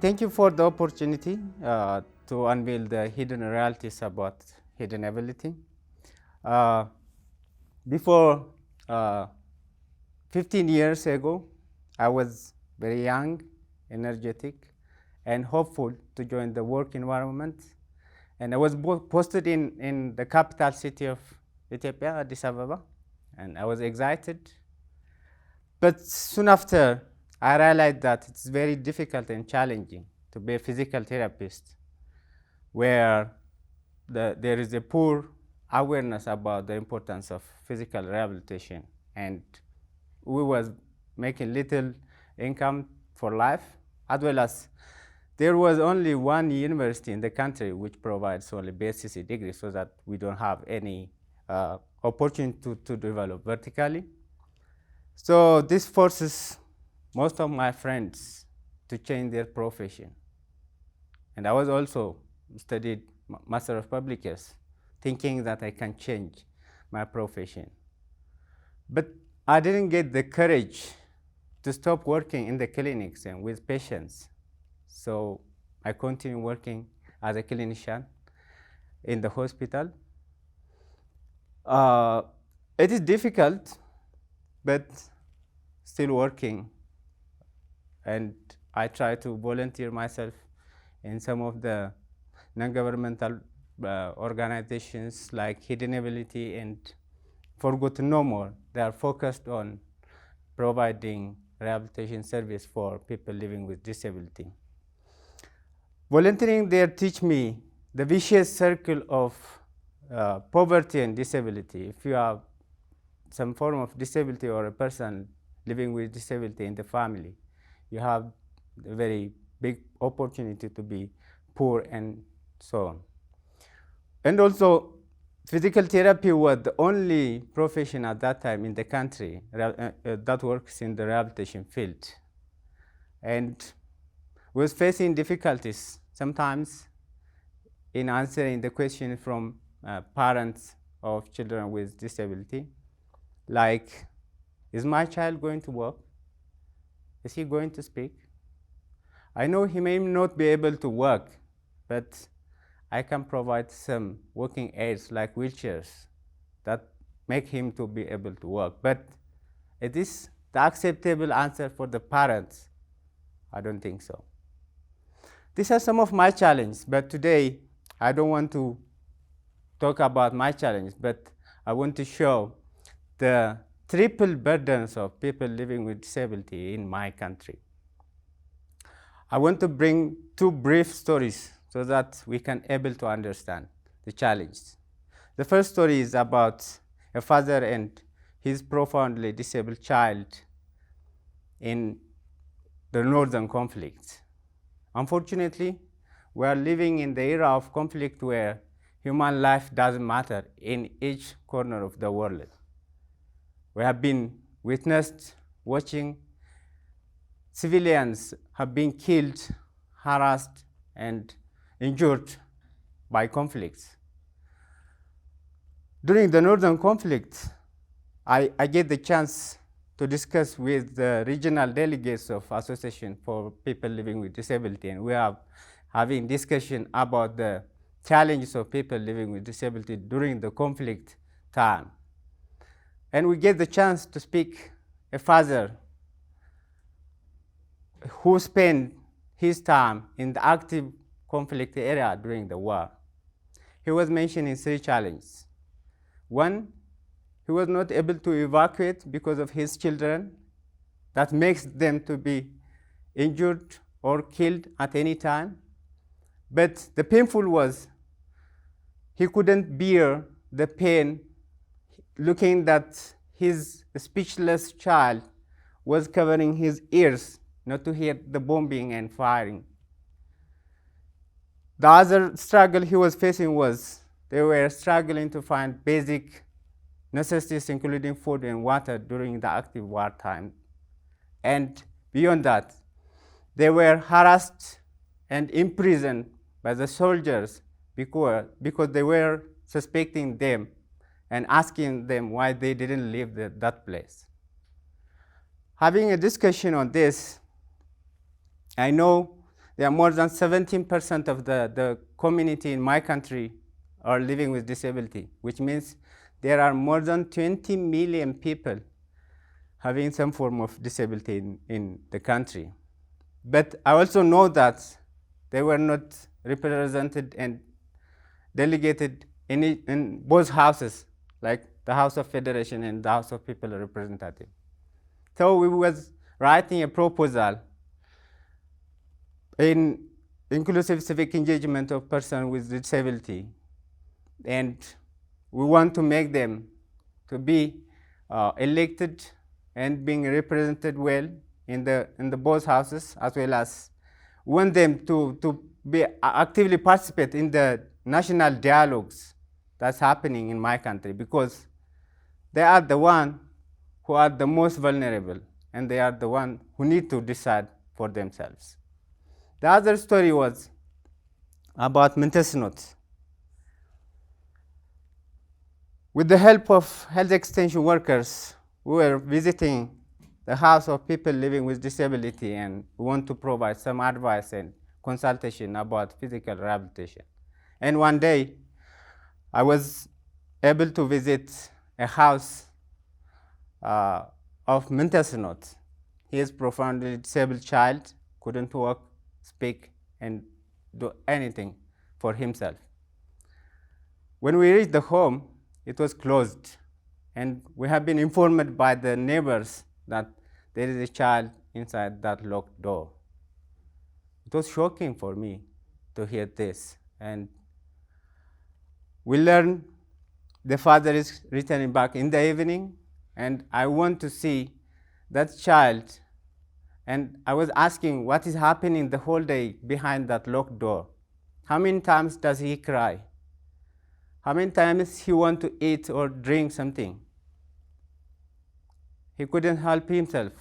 Thank you for the opportunity to unveil the hidden realities about hidden ability. Uh, before 15 years ago, I was very young, energetic, and hopeful to join the work environment. And I was posted in the capital city of Ethiopia, Addis Ababa, and I was excited. But soon after, I realized that it's very difficult and challenging to be a physical therapist where there is a poor awareness about the importance of physical rehabilitation. And we was making little income for life, as well as there was only one university in the country which provides only BSc degree, so that we don't have any opportunity to develop vertically. So this forces most of my friends to change their profession. And I was also studied Master of Public Health, thinking that I can change my profession. But I didn't get the courage to stop working in the clinics and with patients. So I continued working as a clinician in the hospital. It is difficult, but still working. And I try to volunteer myself in some of the non-governmental organizations like Hidden Ability and Forgotten No More. They are focused on providing rehabilitation service for people living with disability. Volunteering there teach me the vicious circle of poverty and disability. If you have some form of disability or a person living with disability in the family, you have a very big opportunity to be poor and so on. And also, physical therapy was the only profession at that time in the country that works in the rehabilitation field. And was facing difficulties sometimes in answering the question from parents of children with disability, like, is my child going to work? Is he going to speak? I know he may not be able to work, but I can provide some working aids like wheelchairs that make him to be able to work. But is this the acceptable answer for the parents? I don't think so. These are some of my challenges, but today I don't want to talk about my challenge, but I want to show the triple burdens of people living with disability in my country. I want to bring two brief stories so that we can able to understand the challenge. The first story is about a father and his profoundly disabled child in the northern conflict. Unfortunately, we are living in the era of conflict where human life doesn't matter in each corner of the world. We have been witnessed watching civilians have been killed, harassed, and injured by conflicts. During the northern conflict, I get the chance to discuss with the regional delegates of Association for People Living with Disability, and we are having discussion about the challenges of people living with disability during the conflict time. And we get the chance to speak a father who spent his time in the active conflict area during the war. He was mentioning three challenges. One, he was not able to evacuate because of his children. That makes them to be injured or killed at any time. But the painful was he couldn't bear the pain looking that his speechless child was covering his ears not to hear the bombing and firing. The other struggle he was facing was they were struggling to find basic necessities, including food and water, during the active wartime. And beyond that, they were harassed and imprisoned by the soldiers because they were suspecting them and asking them why they didn't leave that place. Having a discussion on this, I know there are more than 17% of the community in my country are living with disability, which means there are more than 20 million people having some form of disability in the country. But I also know that they were not represented and delegated in both houses, like the House of Federation and the House of People Representative. So we was writing a proposal in inclusive civic engagement of persons with disability, and we want to make them to be elected and being represented well in the both houses, as well as want them to be actively participate in the national dialogues that's happening in my country, because they are the one who are the most vulnerable, and they are the one who need to decide for themselves. The other story was about Montesnot. With the help of health extension workers, we were visiting the house of people living with disability, and we want to provide some advice and consultation about physical rehabilitation. And one day, I was able to visit a house of Montesnot. He is profoundly disabled child, couldn't walk, speak, and do anything for himself. When we reached the home, it was closed, and we have been informed by the neighbors that there is a child inside that locked door. It was shocking for me to hear this, and we learned the father is returning back in the evening, and I want to see that child. And I was asking what is happening the whole day behind that locked door. How many times does he cry? How many times he want to eat or drink something? He couldn't help himself.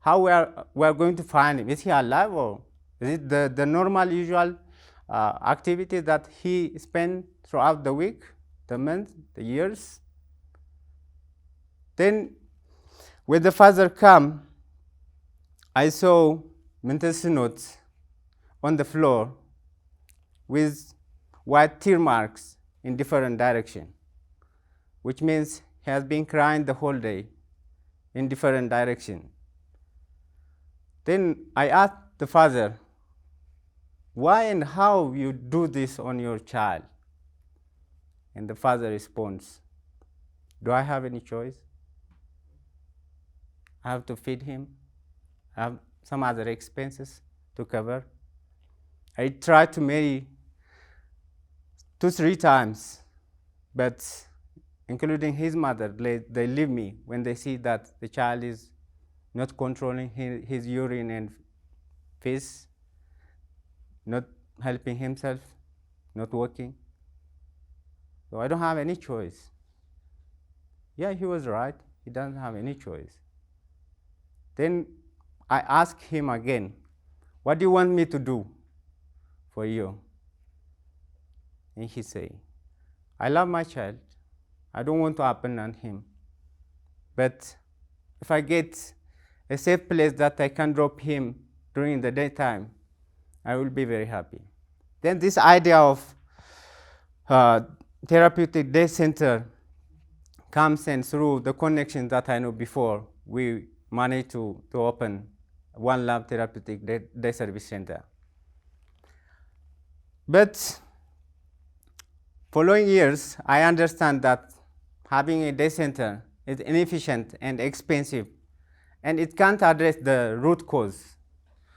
How we are going to find him? Is he alive, or is it the normal, usual activity that he spent throughout the week, the month, the years? Then when the father come, I saw Montesnot on the floor with white tear marks in different directions, which means he has been crying the whole day in different directions. Then I asked the father, why and how you do this on your child? And the father responds, do I have any choice? I have to feed him. I have some other expenses to cover. I tried to marry 2-3 times, but including his mother, they leave me when they see that the child is not controlling his urine and feces, not helping himself, not walking. So I don't have any choice. Yeah, he was right. He doesn't have any choice. Then I asked him again, what do you want me to do for you? And he said, I love my child. I don't want to abandon him. But if I get a safe place that I can drop him during the daytime, I will be very happy. Then this idea of therapeutic day center comes, and through the connection that I know before, we managed to open One Love Therapeutic Day Service Center. But following years, I understand that having a day center is inefficient and expensive, and it can't address the root cause.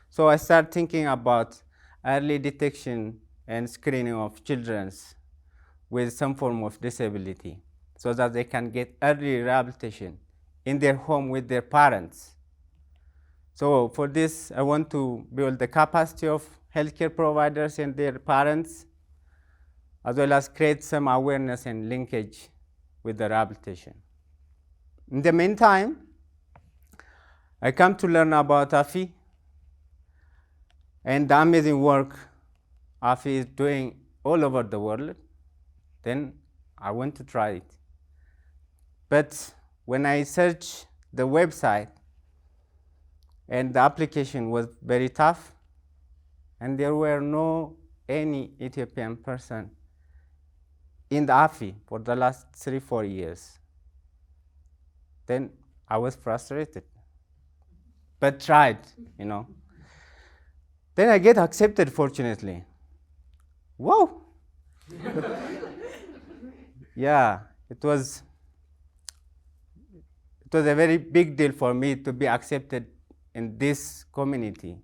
So I started thinking about early detection and screening of children with some form of disability, so that they can get early rehabilitation in their home with their parents. So for this, I want to build the capacity of healthcare providers and their parents, as well as create some awareness and linkage with the rehabilitation. In the meantime, I come to learn about AFHE and the amazing work AFHE is doing all over the world. Then I want to try it. But when I searched the website, and the application was very tough, and there were no any Ethiopian person in the AFHE for the last 3-4 years. Then I was frustrated, but tried, you know. Then I get accepted, fortunately. Whoa! Yeah, it was a very big deal for me to be accepted in this community.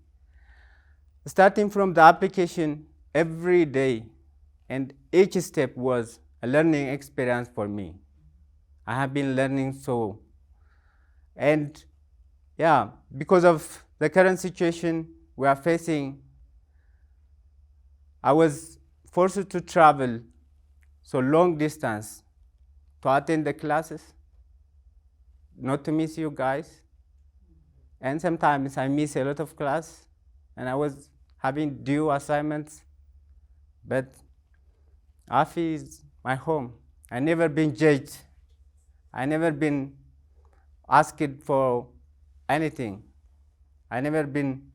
Starting from the application every day, and each step was a learning experience for me. I have been learning so. And yeah, because of the current situation we are facing, I was forced to travel so long distance to attend the classes, not to miss you guys. And sometimes I miss a lot of class, and I was having due assignments, but AFHE is my home. I never been judged. I never been asked for anything. I never been,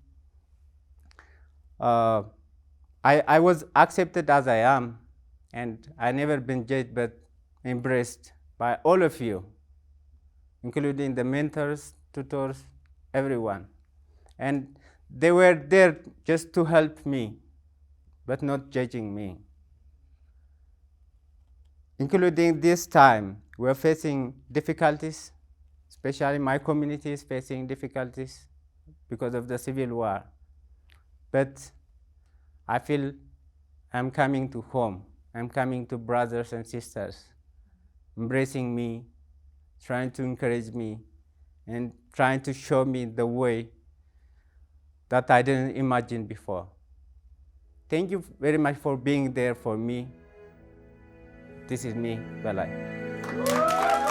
I was accepted as I am, and I never been judged but embraced by all of you, including the mentors, tutors, everyone. And they were there just to help me, but not judging me. Including this time, we're facing difficulties, especially my community is facing difficulties because of the civil war. But I feel I'm coming to home. I'm coming to brothers and sisters, embracing me, trying to encourage me, and trying to show me the way that I didn't imagine before. Thank you very much for being there for me. This is me, Belay.